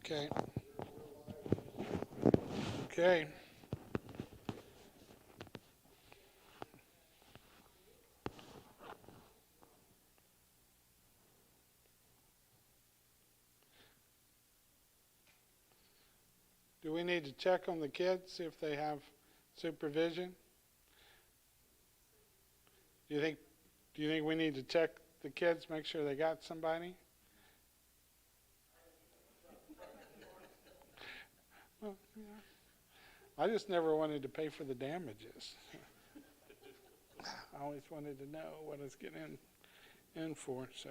Okay. Okay. Do we need to check on the kids, see if they have supervision? Do you think we need to check the kids, make sure they got somebody? Well, yeah. I just never wanted to pay for the damages. I always wanted to know what I was getting in for. So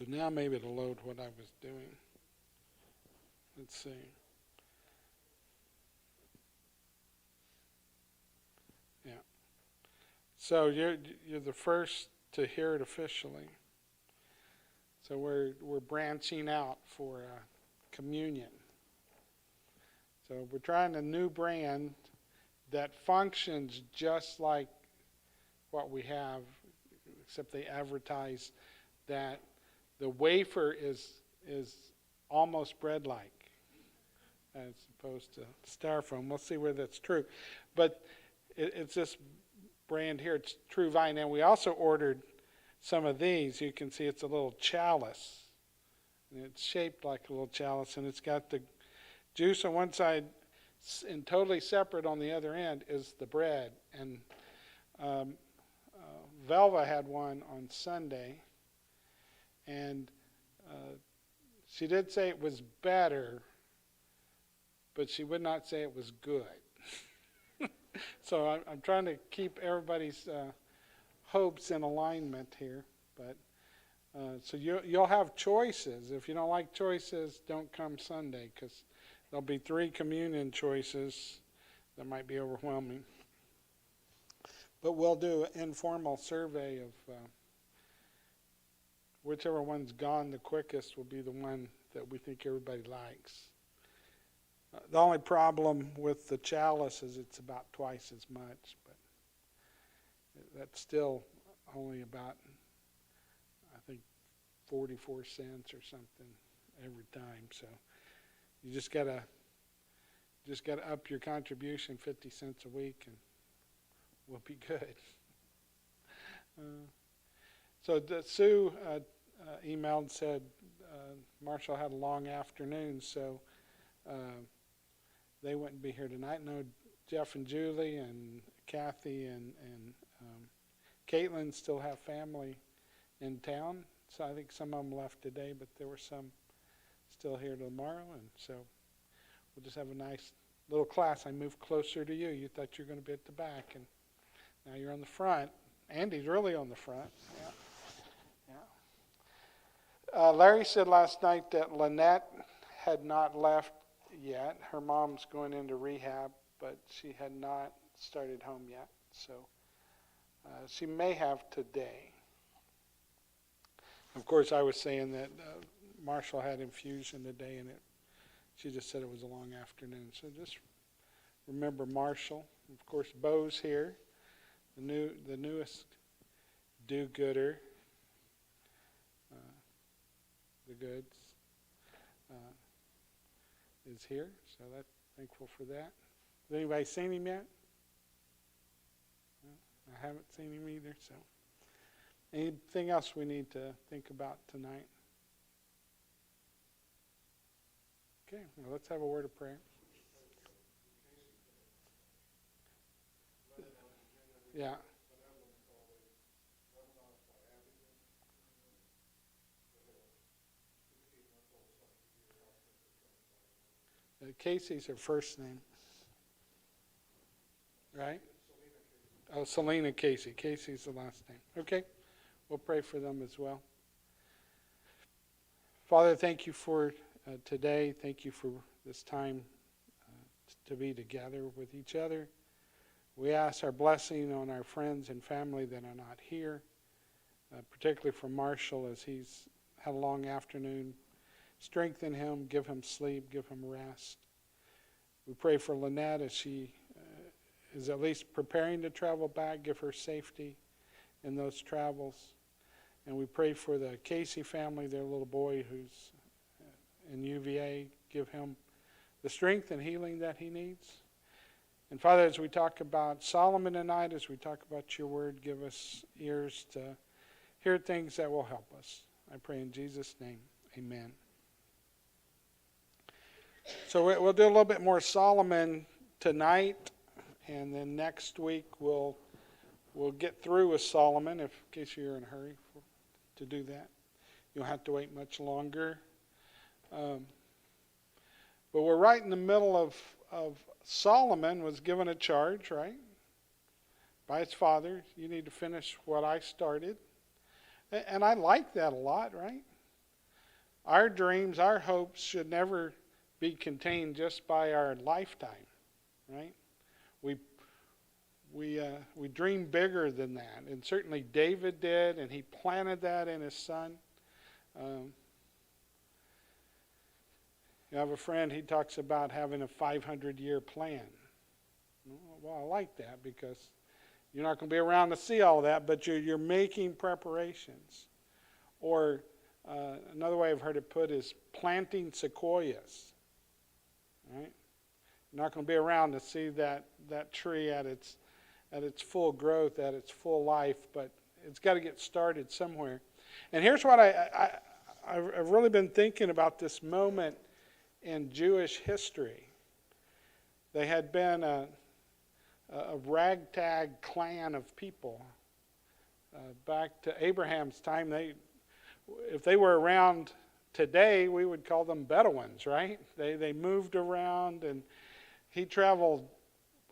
now maybe it'll load what I was doing. Let's see. Yeah. So you're the first to hear it officially. So we're branching out for communion. So we're trying a new brand that functions just like what we have, except they advertise that the wafer is almost bread-like as opposed to styrofoam. We'll see where that's true. But it's this brand here. It's True Vine. And we also ordered some of these. You can see it's a little chalice. And it's shaped like a little chalice. And it's got the juice on one side and totally separate on the other end is the bread. And Velva had one on Sunday. And she did say it was better, but she would not say it was good. So I'm trying to keep everybody's hopes in alignment here. But so you'll have choices. If you don't like choices, don't come Sunday, because there'll be 3 communion choices that might be overwhelming. But we'll do an informal survey of whichever one's gone the quickest will be the one that we think everybody likes. The only problem with the chalice is it's about twice as much, but that's still only about, I think, 44 cents or something every time. So you just gotta up your contribution 50 cents a week, and we'll be good. So Sue emailed and said Marshall had a long afternoon, so they wouldn't be here tonight. No, Jeff and Julie and Kathy and Caitlin still have family in town. So I think some of them left today, but there were some still here tomorrow. And so we'll just have a nice little class. I moved closer to you. You thought you were going to be at the back, and now you're on the front. Andy's really on the front. Yeah. Larry said last night that Lynette had not left yet. Her mom's going into rehab, but she had not started home yet. So she may have today. Of course, I was saying that Marshall had infusion today, and she just said it was a long afternoon. So just remember Marshall. Of course, Bo's here, the newest do-gooder, the goods, is here. So that's thankful for that. Has anybody seen him yet? No, I haven't seen him either. So anything else we need to think about tonight? Okay, well, let's have a word of prayer. Yeah. Casey's her first name, right? Oh, Selena Casey. Casey's the last name. Okay, we'll pray for them as well. Father, thank you for today. Thank you for this time to be together with each other. We ask our blessing on our friends and family that are not here, particularly for Marshall as he's had a long afternoon. Strengthen him, give him sleep, give him rest. We pray for Lynette as she is at least preparing to travel back. Give her safety in those travels. And we pray for the Casey family, their little boy who's in UVA. Give him the strength and healing that he needs. And Father, as we talk about Solomon tonight, as we talk about your word, give us ears to hear things that will help us. I pray in Jesus' name, amen. So we'll do a little bit more Solomon tonight, and then next week we'll get through with Solomon, in case you're in a hurry to do that. You don't have to wait much longer. But we're right in the middle of Solomon was given a charge, right? By his father. You need to finish what I started. And I like that a lot, right? Our dreams, our hopes should never be contained just by our lifetime, right? We dream bigger than that. And certainly David did, and he planted that in his son. I have a friend, he talks about having a 500-year plan. Well, I like that because you're not going to be around to see all that, but you're making preparations. Or another way I've heard it put is planting sequoias. Right? You're not going to be around to see that tree at its full growth, at its full life, but it's got to get started somewhere. And here's what I've really been thinking about this moment in Jewish history. They had been a ragtag clan of people. Back to Abraham's time, if they were around today, we would call them Bedouins, right? They moved around, and he traveled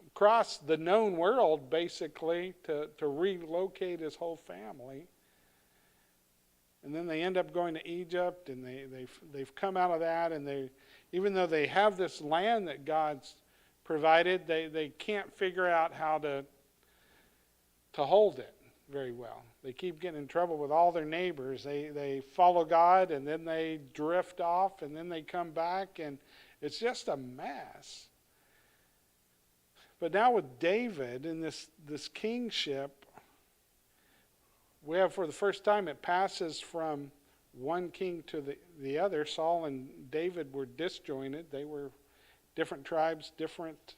across the known world, basically, to relocate his whole family. And then they end up going to Egypt, and they've come out of that, and even though they have this land that God's provided, they can't figure out how to hold it very well. They keep getting in trouble with all their neighbors. They follow God, and then they drift off, and then they come back, and it's just a mess. But now with David and this kingship, we have for the first time it passes from one king to the other. Saul and David were disjointed. They were different tribes, different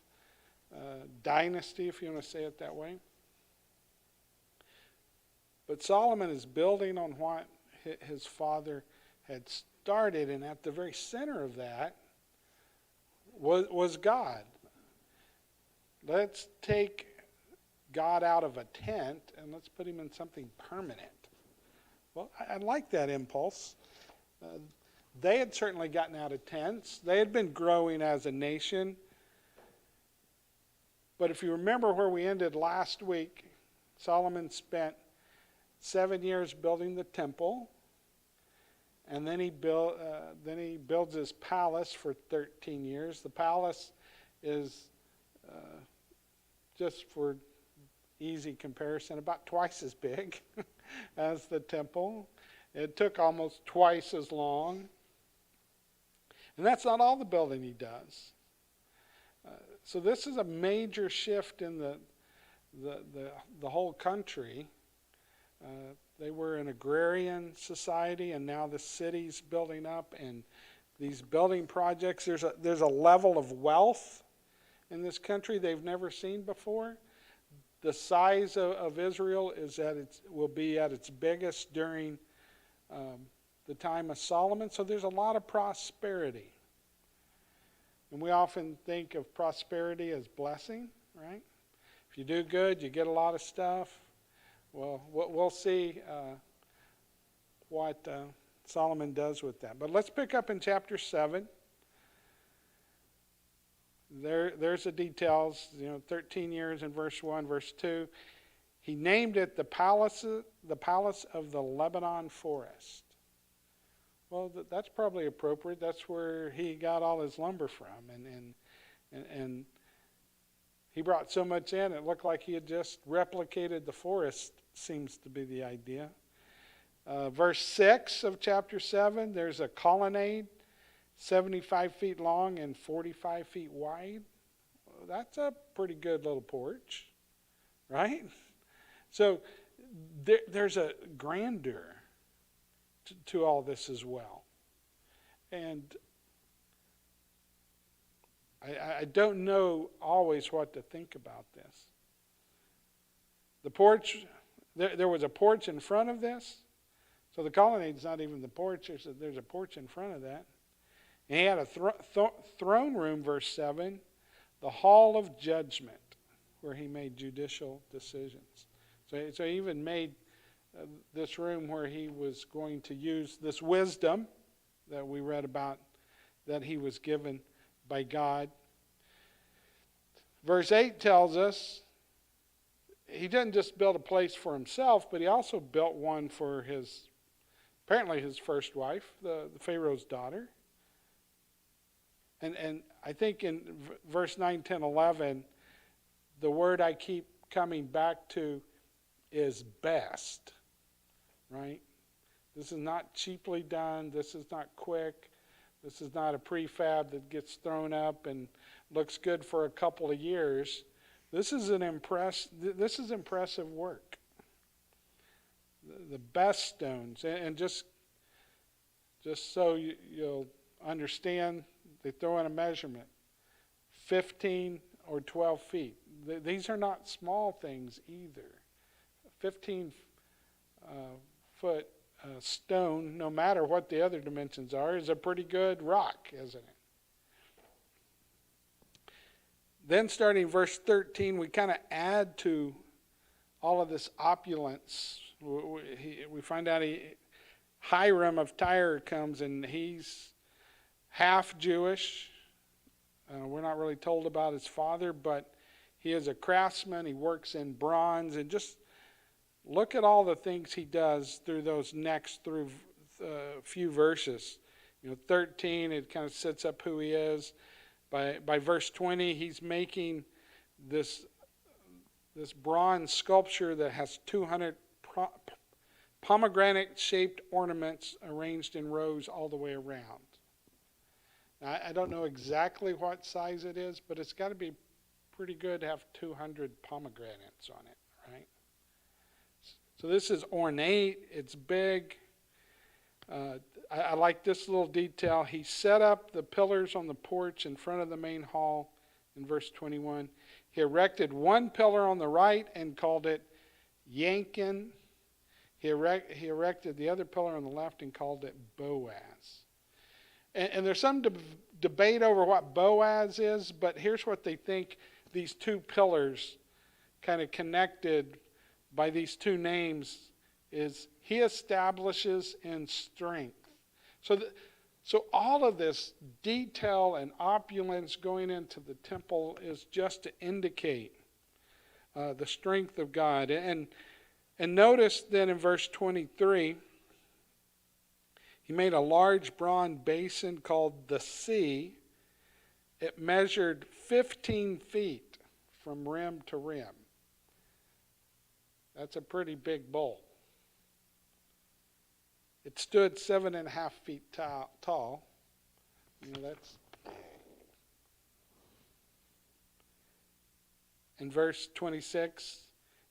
dynasty, if you want to say it that way. But Solomon is building on what his father had started, and at the very center of that was God. Let's take God out of a tent and let's put him in something permanent. Well, I like that impulse. They had certainly gotten out of tents. They had been growing as a nation. But if you remember where we ended last week, Solomon spent 7 years building the temple, and then he builds his palace for 13 years. The palace is, just for easy comparison, about twice as big as the temple. It took almost twice as long. And that's not all the building he does. So this is a major shift in the whole country. They were an agrarian society, and now the city's building up, and these building projects, there's a level of wealth in this country they've never seen before. The size of Israel will be at its biggest during the time of Solomon. So there's a lot of prosperity. And we often think of prosperity as blessing, right? If you do good, you get a lot of stuff. Well, we'll see what Solomon does with that. But let's pick up in chapter 7. There's the details, 13 years in verse 1, verse 2. He named it the palace of the Lebanon forest. Well, that's probably appropriate. That's where he got all his lumber from. And he brought so much in, it looked like he had just replicated the forest, seems to be the idea. Verse 6 of chapter 7, there's a colonnade, 75 feet long and 45 feet wide. Well, that's a pretty good little porch, right? So there's a grandeur to all this as well. And I don't know always what to think about this. The porch, there was a porch in front of this. So the colonnade's not even the porch. There's a porch in front of that. And he had a throne room, verse 7, the hall of judgment, where he made judicial decisions. So he even made this room where he was going to use this wisdom that we read about that he was given by God. Verse 8 tells us he didn't just build a place for himself, but he also built one for apparently his first wife, the Pharaoh's daughter. And I think in verse 9, 10, 11, the word I keep coming back to is best, right? This is not cheaply done. This is not quick. This is not a prefab that gets thrown up and looks good for a couple of years. This is impressive work. The best stones. And just so you'll understand, they throw in a measurement, 15 or 12 feet. These are not small things either. 15 foot stone, no matter what the other dimensions are, is a pretty good rock, isn't it? Then starting verse 13, we kind of add to all of this opulence. We find out Hiram of Tyre comes, and he's half Jewish. We're not really told about his father, but he is a craftsman. He works in bronze. And just look at all the things he does through those next few verses. 13, it kind of sets up who he is. By verse 20, he's making this bronze sculpture that has 200 pomegranate-shaped ornaments arranged in rows all the way around. Now, I don't know exactly what size it is, but it's got to be pretty good to have 200 pomegranates on it, right? So this is ornate. It's big. I like this little detail. He set up the pillars on the porch in front of the main hall in verse 21. He erected one pillar on the right and called it Yankin. He erected the other pillar on the left and called it Boaz. And there's some debate over what Boaz is, but here's what they think these two pillars kind of connected by these two names is he establishes in strength. So all of this detail and opulence going into the temple is just to indicate the strength of God. And notice then in verse 23, he made a large bronze basin called the Sea. It measured 15 feet from rim to rim. That's a pretty big bowl. It stood 7.5 feet tall. That's. In verse 26,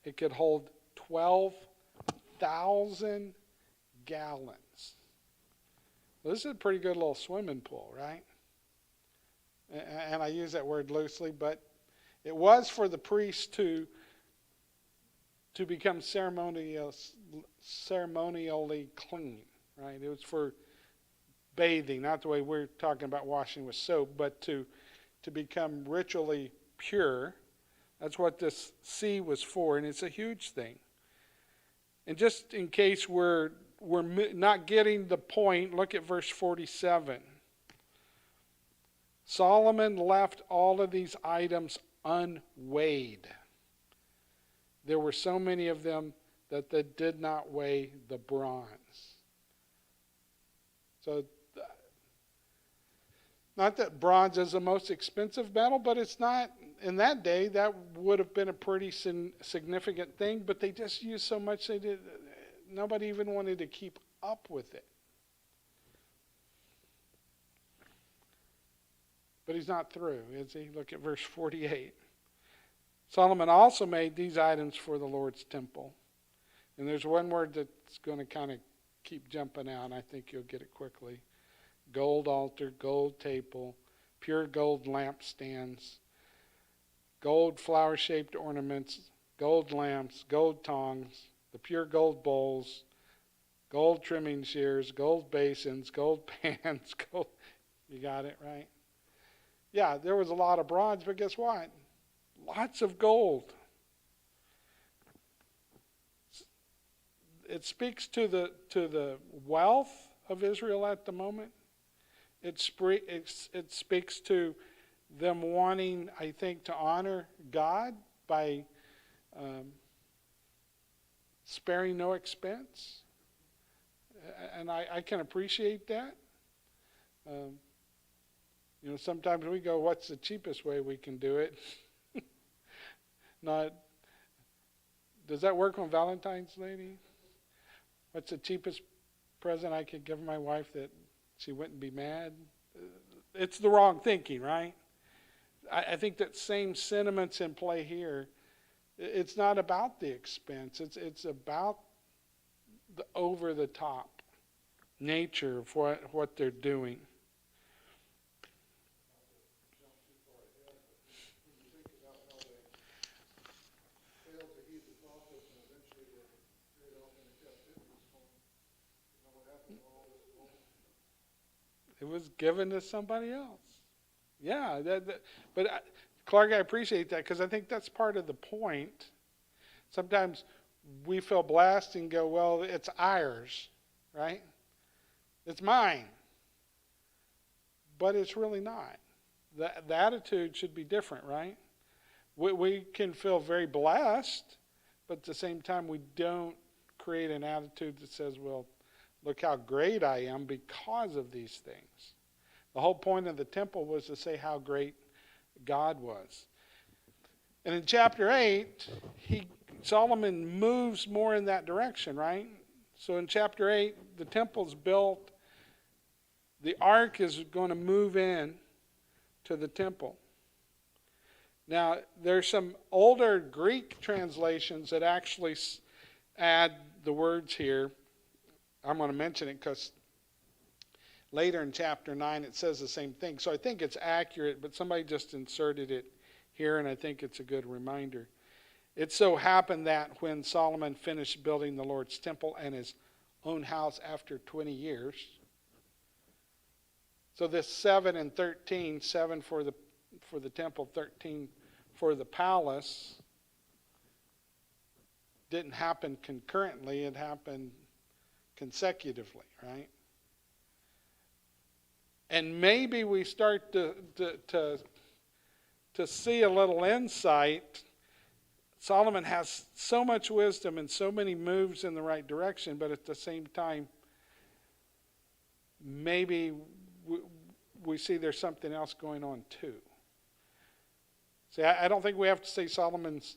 it could hold 12,000 gallons. Well, this is a pretty good little swimming pool, right? And I use that word loosely, but it was for the priest to become ceremonially clean, right? It was for bathing, not the way we're talking about washing with soap, but to become ritually pure. That's what this sea was for, and it's a huge thing. And just in case we're not getting the point, look at verse 47. Solomon left all of these items unweighed. There were so many of them that they did not weigh the bronze. So, not that bronze is the most expensive metal, but it's not. In that day, that would have been a pretty significant thing, but they just used so much nobody even wanted to keep up with it. But he's not through, is he? Look at verse 48. Solomon also made these items for the Lord's temple. And there's one word that's going to kind of keep jumping out. I think you'll get it quickly. Gold altar, gold table, pure gold lampstands, gold flower-shaped ornaments, gold lamps, gold tongs, the pure gold bowls, gold trimming shears, gold basins, gold pans, gold. You got it, right? Yeah, there was a lot of bronze, but guess what? Lots of gold. It speaks to the wealth of Israel at the moment. It speaks to them wanting, I think, to honor God by sparing no expense. And I can appreciate that. Sometimes we go, what's the cheapest way we can do it? Not, does that work on Valentine's, lady? What's the cheapest present I could give my wife that she wouldn't be mad? It's the wrong thinking, right? I think that same sentiment's in play here. It's not about the expense. It's about the over-the-top nature of what they're doing. It was given to somebody else. Yeah, but Clark, I appreciate that because I think that's part of the point. Sometimes we feel blessed and go, well, it's ours, right? It's mine. But it's really not. The attitude should be different, right? We can feel very blessed, but at the same time we don't create an attitude that says, well, look how great I am because of these things. The whole point of the temple was to say how great God was. And in chapter 8, Solomon moves more in that direction, right? So in chapter 8, the temple's built. The ark is going to move in to the temple. Now, there's some older Greek translations that actually add the words here. I'm going to mention it because later in chapter 9 it says the same thing. So I think it's accurate, but somebody just inserted it here, and I think it's a good reminder. It so happened that when Solomon finished building the Lord's temple and his own house after 20 years, so this 7 and 13, 7 for the temple, 13 for the palace, didn't happen concurrently, it happened consecutively, right? And maybe we start to see a little insight. Solomon has so much wisdom and so many moves in the right direction, but at the same time, maybe we see there's something else going on too. See, I don't think we have to say Solomon's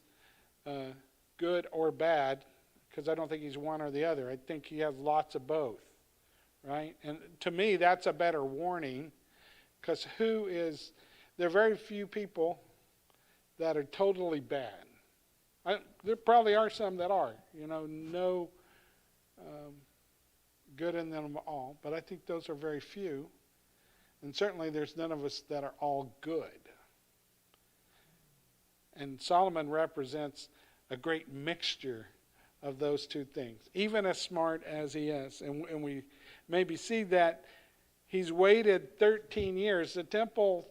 good or bad, because I don't think he's one or the other. I think he has lots of both, right? And to me, that's a better warning, because there are very few people that are totally bad. There probably are some that are, no good in them all, but I think those are very few. And certainly there's none of us that are all good. And Solomon represents a great mixture of those two things, even as smart as he is. And we maybe see that he's waited 13 years. The temple,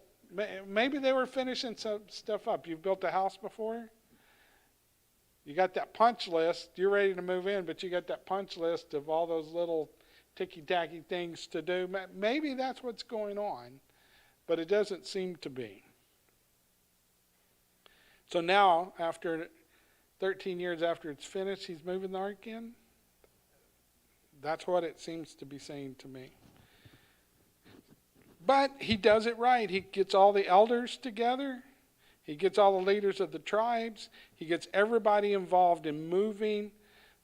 maybe they were finishing some stuff up. You've built a house before? You got that punch list. You're ready to move in, but you got that punch list of all those little ticky-tacky things to do. Maybe that's what's going on, but it doesn't seem to be. So now, after 13 years after it's finished, he's moving the ark in? That's what it seems to be saying to me. But he does it right. He gets all the elders together. He gets all the leaders of the tribes. He gets everybody involved in moving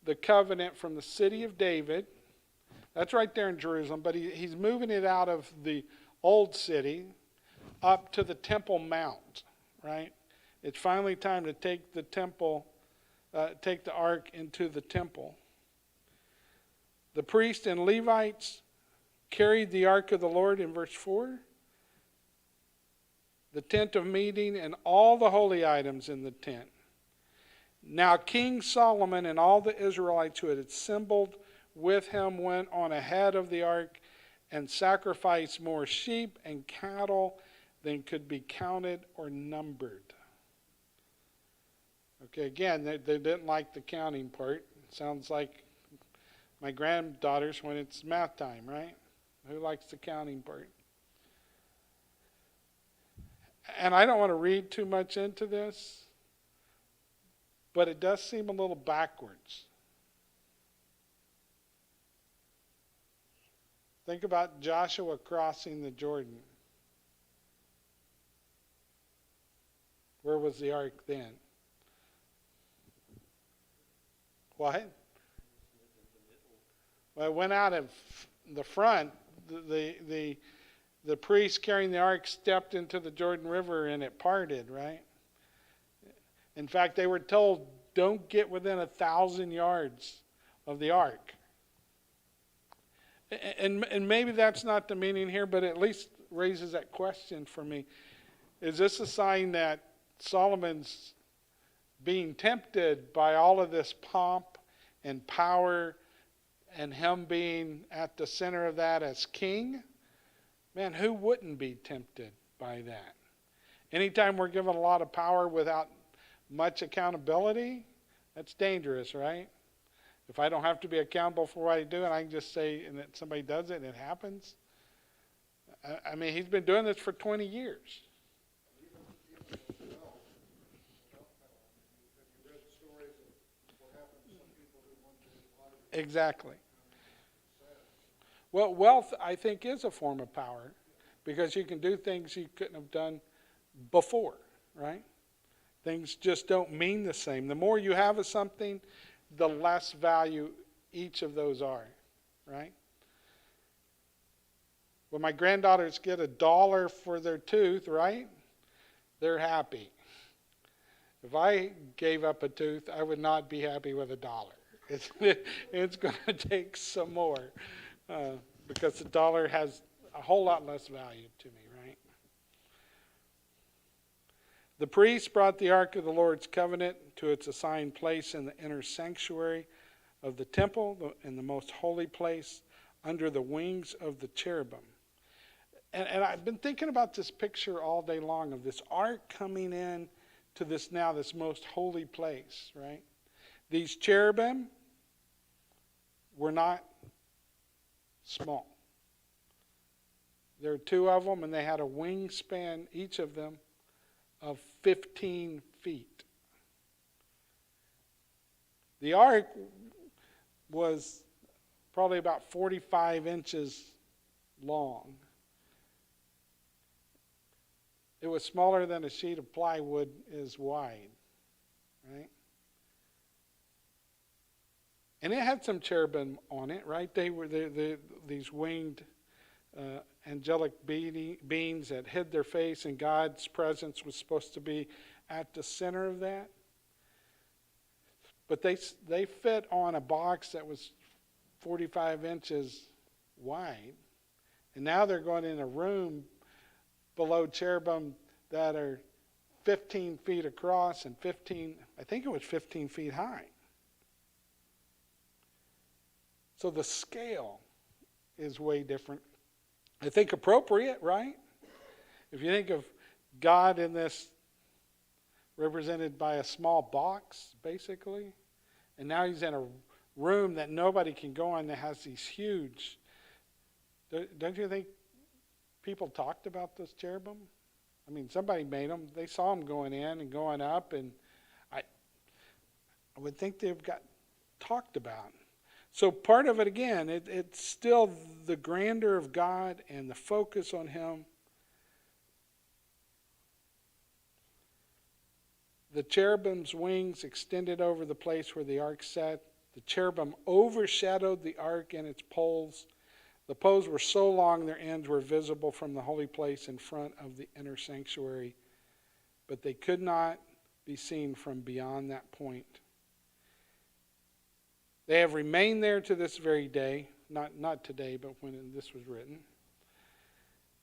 the covenant from the city of David. That's right there in Jerusalem. But he's moving it out of the old city up to the Temple Mount, right? It's finally time to take the ark into the temple. The priests and Levites carried the ark of the Lord in verse 4. The tent of meeting and all the holy items in the tent. Now King Solomon and all the Israelites who had assembled with him went on ahead of the ark and sacrificed more sheep and cattle than could be counted or numbered. Okay, again, they didn't like the counting part. Sounds like my granddaughters when it's math time, right? Who likes the counting part? And I don't want to read too much into this, but it does seem a little backwards. Think about Joshua crossing the Jordan. Where was the ark then? What? Well, it went out of the front. The priest carrying the ark stepped into the Jordan River and it parted, right? In fact, they were told, don't get within 1,000 yards of the ark. And maybe that's not the meaning here, but at least raises that question for me. Is this a sign that Solomon's being tempted by all of this pomp and power and him being at the center of that as king? Man, who wouldn't be tempted by that? Anytime we're given a lot of power without much accountability, that's dangerous, right? If I don't have to be accountable for what I do and I can just say and that somebody does it and it happens. I mean, he's been doing this for 20 years. Exactly. Well, wealth, I think, is a form of power because you can do things you couldn't have done before, right? Things just don't mean the same. The more you have of something, the less value each of those are, right? When my granddaughters get $1 for their tooth, right? They're happy. If I gave up a tooth, I would not be happy with $1. It's going to take some more because the dollar has a whole lot less value to me, right? The priests brought the Ark of the Lord's covenant to its assigned place in the inner sanctuary of the temple, in the most holy place, under the wings of the cherubim. And I've been thinking about this picture all day long of this ark coming in to this most holy place, right? These cherubim were not small. There were 2 of them, and they had a wingspan, each of them, of 15 feet. The ark was probably about 45 inches long. It was smaller than a sheet of plywood is wide, right? And it had some cherubim on it, right? They were these winged angelic beings that hid their face, and God's presence was supposed to be at the center of that. But they fit on a box that was 45 inches wide. And now they're going in a room below cherubim that are 15 feet across and 15 feet high. So the scale is way different. I think appropriate, right? If you think of God in this represented by a small box, basically, and now he's in a room that nobody can go in that has these huge... Don't you think people talked about those cherubim? I mean, somebody made them. They saw them going in and going up, and I would think they've got talked about. So part of it, again, it's still the grandeur of God and the focus on him. The cherubim's wings extended over the place where the ark sat. The cherubim overshadowed the ark and its poles. The poles were so long their ends were visible from the holy place in front of the inner sanctuary, but they could not be seen from beyond that point. They have remained there to this very day. Not today, but when this was written.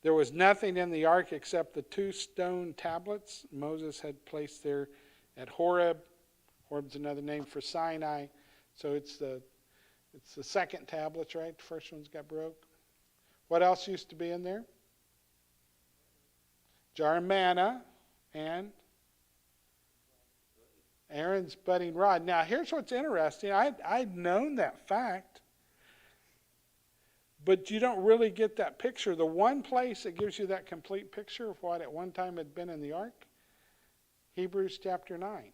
There was nothing in the ark except the 2 stone tablets Moses had placed there at Horeb. Horeb's another name for Sinai. So it's the second tablets, right? The first one's got broke. What else used to be in there? Jar of manna and Aaron's budding rod. Now, here's what's interesting. I'd known that fact, but you don't really get that picture. The one place that gives you that complete picture of what at one time had been in the ark, Hebrews chapter 9.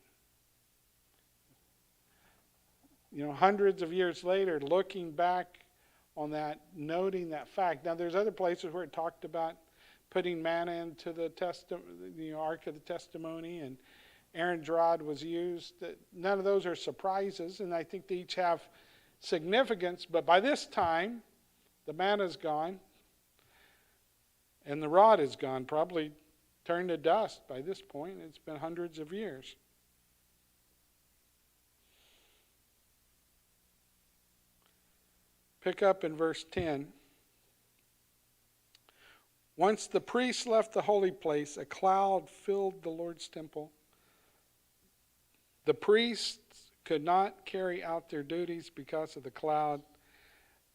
Hundreds of years later, looking back on that, noting that fact. Now, there's other places where it talked about putting manna into the Ark of the Testimony, and Aaron's rod was used. None of those are surprises, and I think they each have significance. But by this time, the manna's gone, and the rod is gone, probably turned to dust by this point. It's been hundreds of years. Pick up in verse 10. Once the priests left the holy place, a cloud filled the Lord's temple. The priests could not carry out their duties because of the cloud.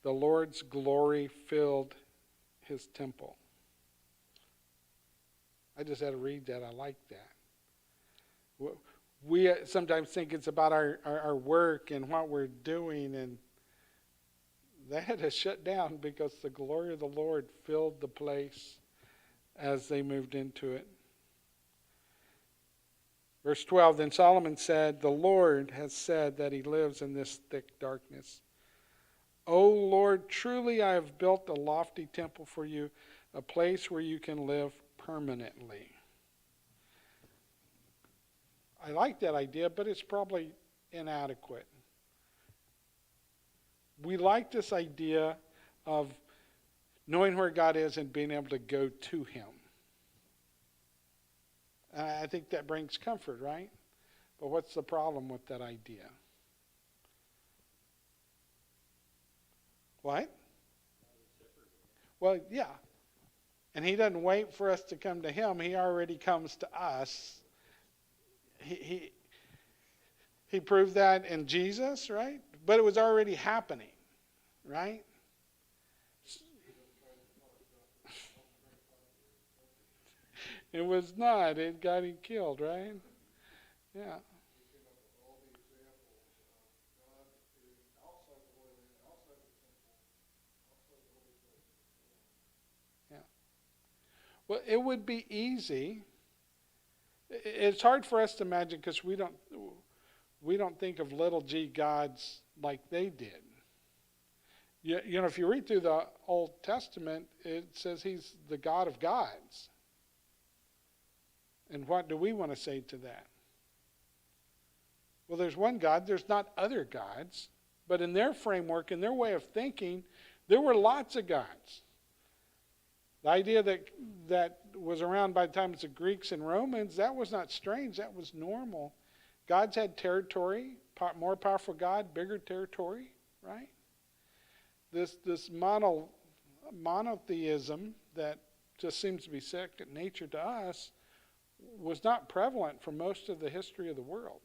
The Lord's glory filled his temple. I just had to read that. I like that. We sometimes think it's about our work and what we're doing, and they had to shut down because the glory of the Lord filled the place as they moved into it. Verse 12, then Solomon said, the Lord has said that he lives in this thick darkness. O Lord, truly I have built a lofty temple for you, a place where you can live permanently. I like that idea, but it's probably inadequate. We like this idea of knowing where God is and being able to go to him. I think that brings comfort, right? But what's the problem with that idea? What? Well, yeah. And he doesn't wait for us to come to him. He already comes to us. He proved that in Jesus, right? But it was already happening, right? It was not. It got him killed, right? Yeah. Yeah. Well, it would be easy. It's hard for us to imagine because we don't think of little g gods like they did. You know, if you read through the Old Testament, it says he's the God of gods. And what do we want to say to that? Well, there's one God. There's not other gods. But in their framework, in their way of thinking, there were lots of gods. The idea that was around by the time of the Greeks and Romans, that was not strange. That was normal. Gods had territory, more powerful God, bigger territory, right? This monotheism that just seems to be second nature to us was not prevalent for most of the history of the world.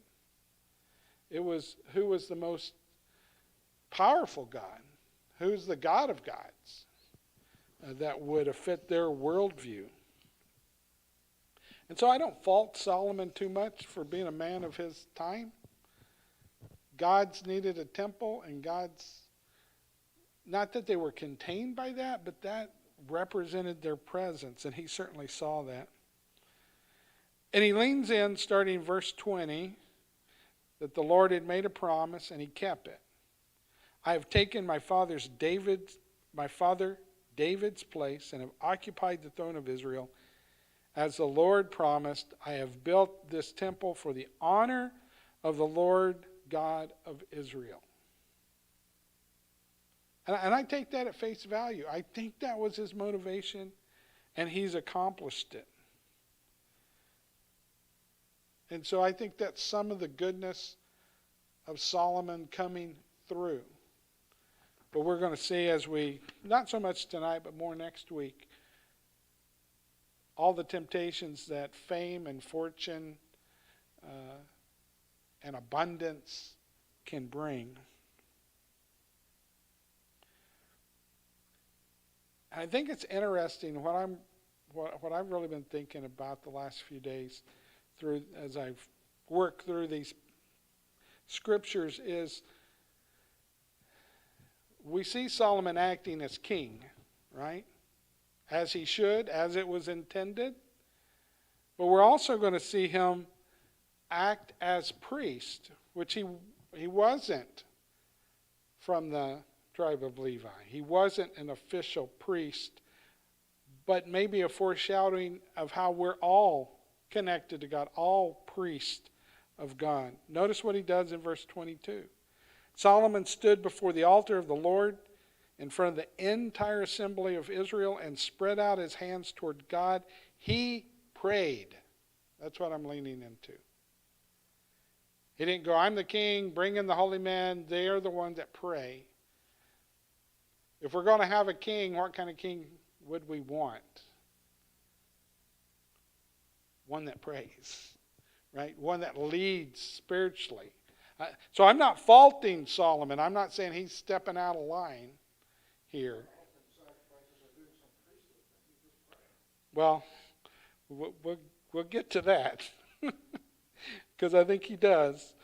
It was who was the most powerful God, who's the God of gods, that would have fit their worldview. And so I don't fault Solomon too much for being a man of his time. Gods needed a temple, and gods, not that they were contained by that, but that represented their presence, and he certainly saw that. And he leans in, starting verse 20, that the Lord had made a promise, and he kept it. I have taken my father David's place and have occupied the throne of Israel. As the Lord promised, I have built this temple for the honor of the Lord God of Israel. And I take that at face value. I think that was his motivation, and he's accomplished it. And so I think that's some of the goodness of Solomon coming through. But we're going to see as we, not so much tonight, but more next week, all the temptations that fame and fortune and abundance can bring. I think it's interesting what I've really been thinking about the last few days through as I've worked through these scriptures is we see Solomon acting as king, right? As he should, as it was intended. But we're also going to see him act as priest, which he wasn't from the tribe of Levi. He wasn't an official priest, but maybe a foreshadowing of how we're all connected to God, all priests of God. Notice what he does in verse 22. Solomon stood before the altar of the Lord in front of the entire assembly of Israel and spread out his hands toward God. He prayed. That's what I'm leaning into. He didn't go, I'm the king, bring in the holy men. They are the ones that pray. If we're going to have a king, what kind of king would we want? One that prays, right? One that leads spiritually. So I'm not faulting Solomon. I'm not saying he's stepping out of line here. Well, we'll get to that because I think he does.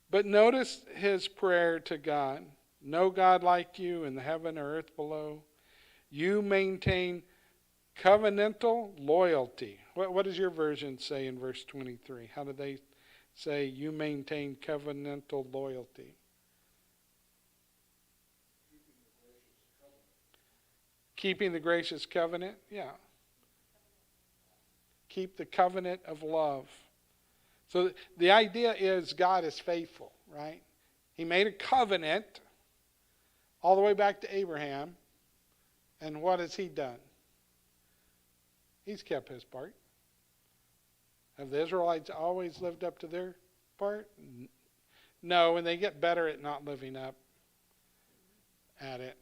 But notice his prayer to God. No God like you in the heaven or earth below. You maintain covenantal loyalty. What does your version say in verse 23? How do they say you maintain covenantal loyalty? Keeping the gracious covenant? Yeah. Keep the covenant of love. So the idea is God is faithful, right? He made a covenant all the way back to Abraham. And what has he done? He's kept his part. Have the Israelites always lived up to their part? No, and they get better at not living up at it.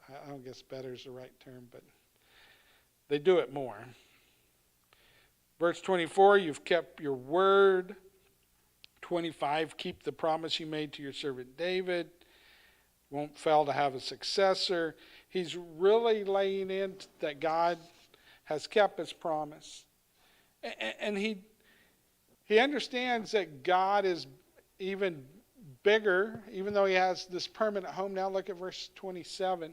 I don't guess better is the right term, but they do it more. Verse 24, you've kept your word. 25, keep the promise you made to your servant David. Won't fail to have a successor. He's really laying in that God has kept his promise. And he understands that God is even bigger, even though he has this permanent home. Now look at verse 27.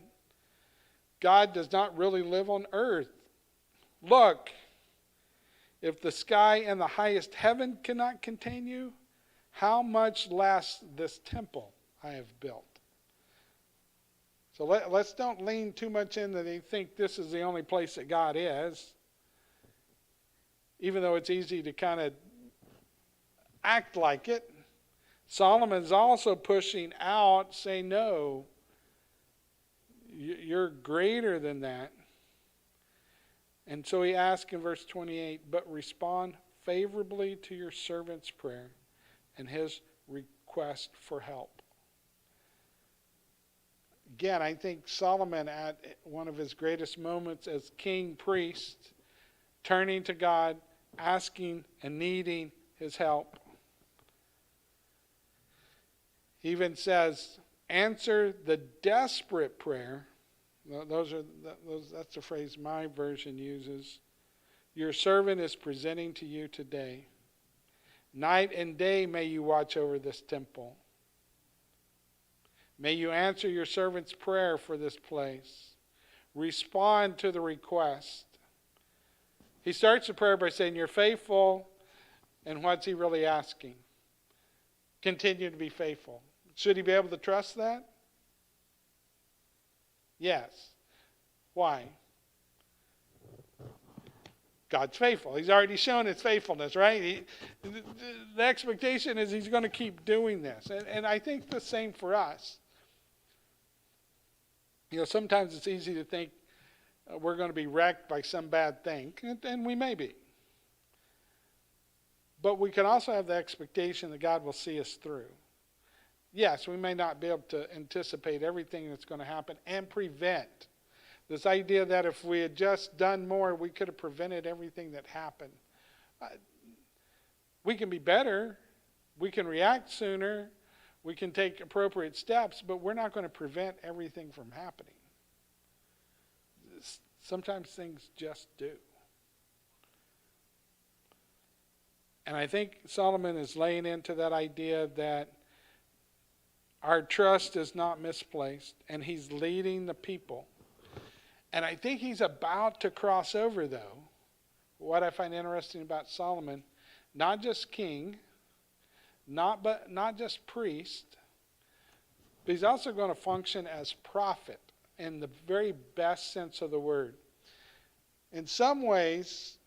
God does not really live on earth. Look, if the sky and the highest heaven cannot contain you, how much less this temple I have built. So let's don't lean too much in that they think this is the only place that God is. Even though it's easy to kind of act like it. Solomon's also pushing out, saying, no, you're greater than that. And so he asks in verse 28, but respond favorably to your servant's prayer and his request for help. Again, I think Solomon at one of his greatest moments as king priest, turning to God, asking and needing his help. He even says, answer the desperate prayer. That's the phrase my version uses. Your servant is presenting to you today. Night and day may you watch over this temple. May you answer your servant's prayer for this place. Respond to the request. He starts the prayer by saying, you're faithful. And what's he really asking? Continue to be faithful. Should he be able to trust that? Yes. Why? God's faithful. He's already shown his faithfulness, right? The expectation is he's going to keep doing this. And I think the same for us. You know, sometimes it's easy to think we're going to be wrecked by some bad thing, and we may be. But we can also have the expectation that God will see us through. yes, we may not be able to anticipate everything that's going to happen and prevent. This idea that if we had just done more, we could have prevented everything that happened. We can be better. We can react sooner. We can take appropriate steps, but we're not going to prevent everything from happening. Sometimes things just do. And I think Solomon is laying into that idea that our trust is not misplaced, and he's leading the people. And I think he's about to cross over, though, what I find interesting about Solomon, not just king, not just priest, but he's also going to function as prophet in the very best sense of the word. In some ways,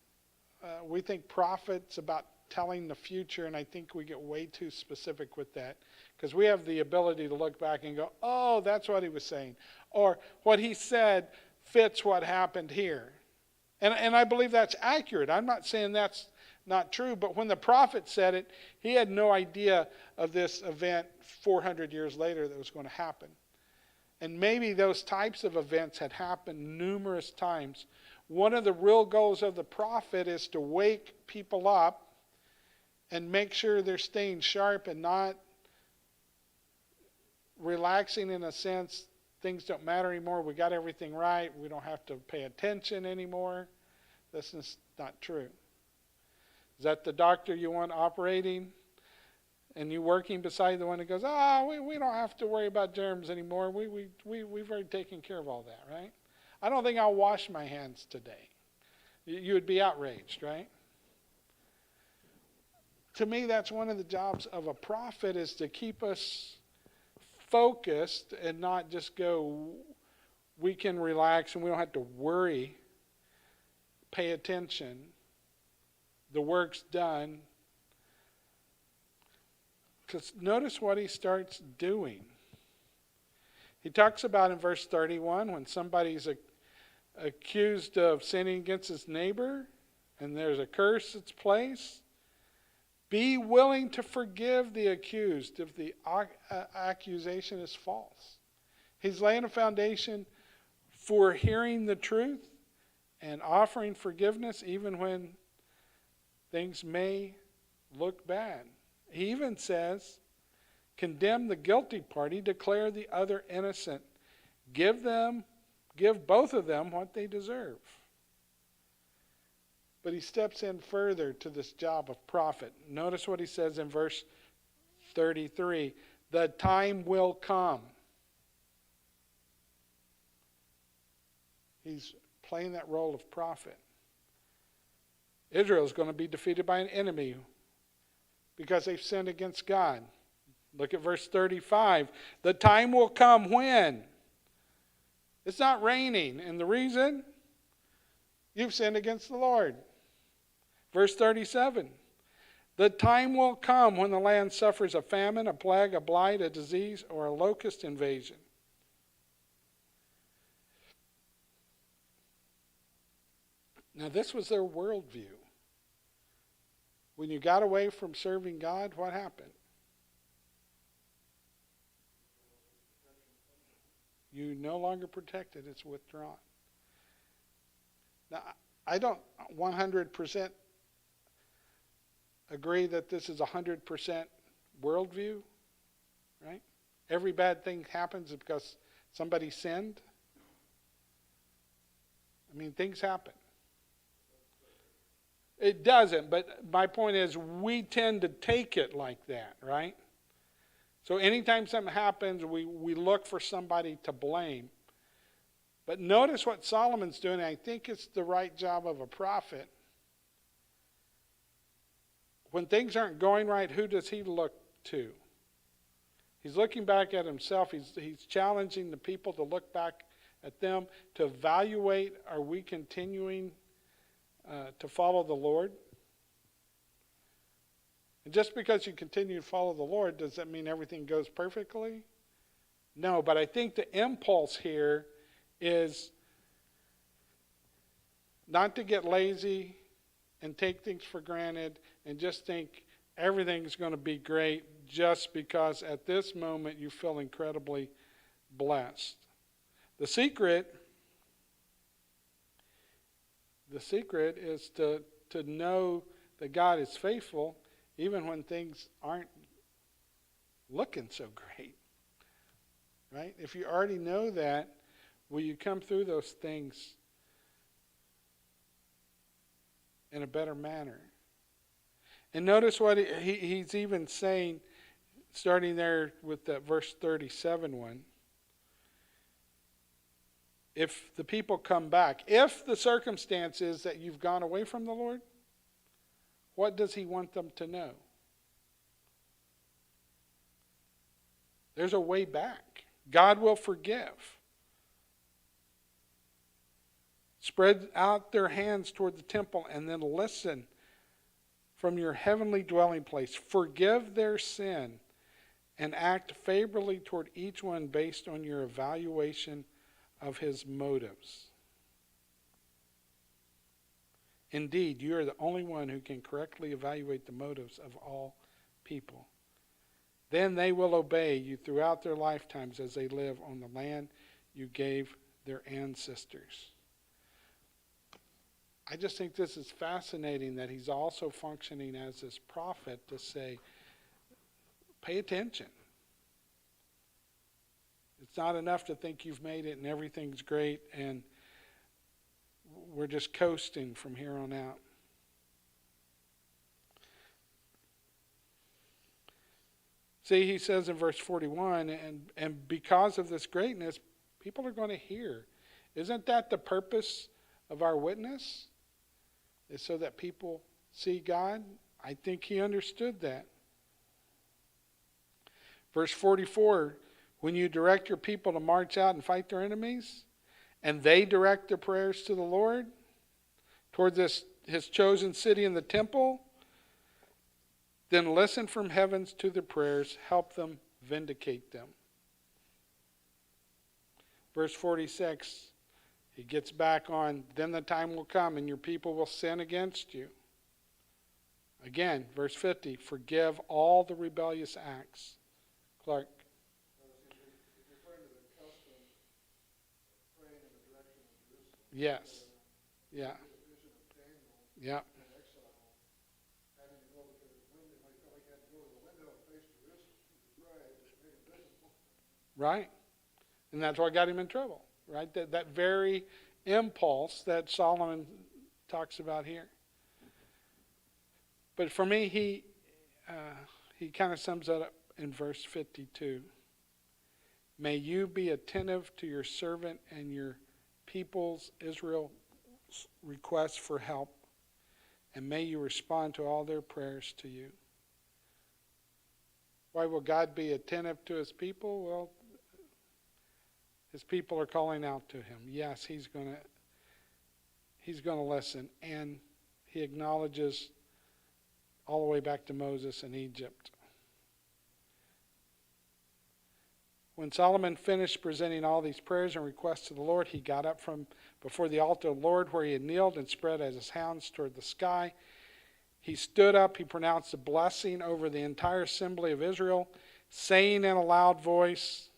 we think prophet's about telling the future, and I think we get way too specific with that, because we have the ability to look back and go, oh, that's what he was saying, or what he said fits what happened here. And I believe that's accurate. I'm not saying that's not true, but when the prophet said it, he had no idea of this event 400 years later that was going to happen. And maybe those types of events had happened numerous times. One of the real goals of the prophet is to wake people up and make sure they're staying sharp and not relaxing in a sense. Things don't matter anymore. We got everything right. We don't have to pay attention anymore. This is not true. Is that the doctor you want operating? And you working beside the one that goes, we don't have to worry about germs anymore. We've already taken care of all that, right? I don't think I'll wash my hands today. You would be outraged, right? To me, that's one of the jobs of a prophet, is to keep us focused and not just go, we can relax and we don't have to worry, pay attention, the work's done. Because notice what he starts doing. He talks about in verse 31 when somebody's accused of sinning against his neighbor and there's a curse that's placed. Be willing to forgive the accused if the accusation is false. He's laying a foundation for hearing the truth and offering forgiveness even when things may look bad. He even says, condemn the guilty party, declare the other innocent. Give both of them what they deserve. But he steps in further to this job of prophet. Notice what he says in verse 33. The time will come. He's playing that role of prophet. Israel is going to be defeated by an enemy because they've sinned against God. Look at verse 35. The time will come when? It's not raining. And the reason? You've sinned against the Lord. Verse 37. The time will come when the land suffers a famine, a plague, a blight, a disease, or a locust invasion. Now this was their worldview. When you got away from serving God, what happened? You no longer protected, it's withdrawn. Now, I don't 100% agree that this is 100% worldview, right? Every bad thing happens because somebody sinned. I mean, things happen. It doesn't, but my point is we tend to take it like that, right? So anytime something happens, we look for somebody to blame. But notice what Solomon's doing, and I think it's the right job of a prophet. When things aren't going right, who does he look to? He's looking back at himself. He's challenging the people to look back at them, to evaluate, are we continuing to follow the Lord? And just because you continue to follow the Lord, does that mean everything goes perfectly? No, but I think the impulse here is not to get lazy and take things for granted and just think everything's going to be great just because at this moment you feel incredibly blessed. The secret is to know that God is faithful even when things aren't looking so great. Right? If you already know that, will you come through those things in a better manner? And notice what he's even saying, starting there with that verse 37 one. If the people come back, if the circumstance is that you've gone away from the Lord, what does he want them to know? There's a way back. God will forgive. Spread out their hands toward the temple and then listen from your heavenly dwelling place. Forgive their sin and act favorably toward each one based on your evaluation of his motives. Indeed, you are the only one who can correctly evaluate the motives of all people. Then they will obey you throughout their lifetimes as they live on the land you gave their ancestors. I just think this is fascinating that he's also functioning as this prophet to say, pay attention. It's not enough to think you've made it and everything's great and we're just coasting from here on out. See, he says in verse 41, and because of this greatness, people are going to hear. Isn't that the purpose of our witness? Is so that people see God? I think he understood that. Verse 44, when you direct your people to march out and fight their enemies, and they direct their prayers to the Lord, toward his chosen city in the temple, then listen from heavens to their prayers, help them, vindicate them. Verse 46, he gets back on, then the time will come and your people will sin against you. Again, verse 50, forgive all the rebellious acts. Clark. Yes. Yeah. Yeah. Right. And that's what got him in trouble. Right? That very impulse that Solomon talks about here. But for me, he kind of sums that up in verse 52. May you be attentive to your servant and your people's Israel's requests for help, and may you respond to all their prayers to you. Why will God be attentive to his people? Well, his people are calling out to him. Yes, he's going to listen, and he acknowledges all the way back to Moses in Egypt. When Solomon finished presenting all these prayers and requests to the Lord, he got up from before the altar of the Lord where he had kneeled and spread out his hands toward the sky. He stood up, he pronounced a blessing over the entire assembly of Israel, saying in a loud voice,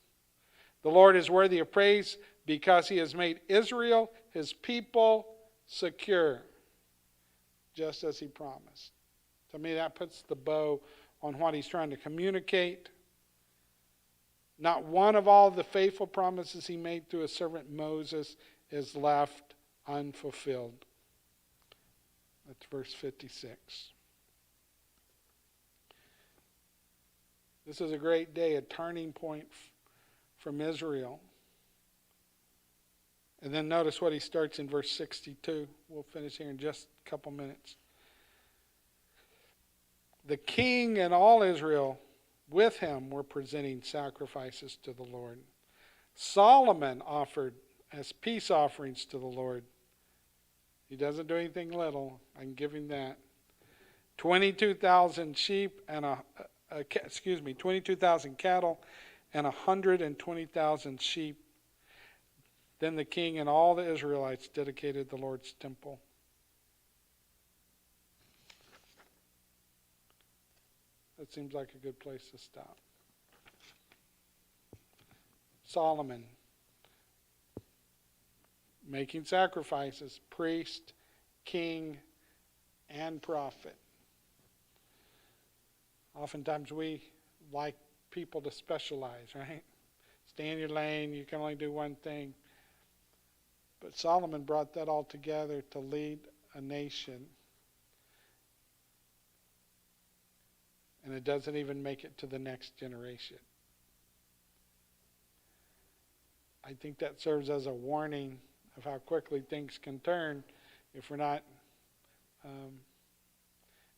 the Lord is worthy of praise because he has made Israel, his people, secure, just as he promised. To me, that puts the bow on what he's trying to communicate. Not one of all the faithful promises he made through his servant Moses is left unfulfilled. That's verse 56. This is a great day, a turning point from Israel. And then notice what he starts in verse 62. We'll finish here in just a couple minutes. The king and all Israel with him were presenting sacrifices to the Lord. Solomon offered as peace offerings to the Lord. He doesn't do anything little. I can give him that. 22,000 sheep and 22,000 cattle and 120,000 sheep. Then the king and all the Israelites dedicated the Lord's temple. That seems like a good place to stop. Solomon, making sacrifices, priest, king, and prophet. Oftentimes we like people to specialize, right? Stay in your lane, you can only do one thing. But Solomon brought that all together to lead a nation. And it doesn't even make it to the next generation. I think that serves as a warning of how quickly things can turn if we're not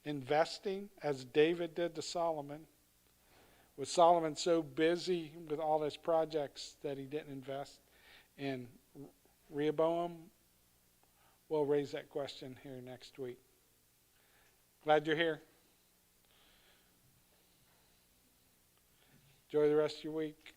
investing, as David did to Solomon. Was Solomon so busy with all his projects that he didn't invest in Rehoboam? We'll raise that question here next week. Glad you're here. Enjoy the rest of your week.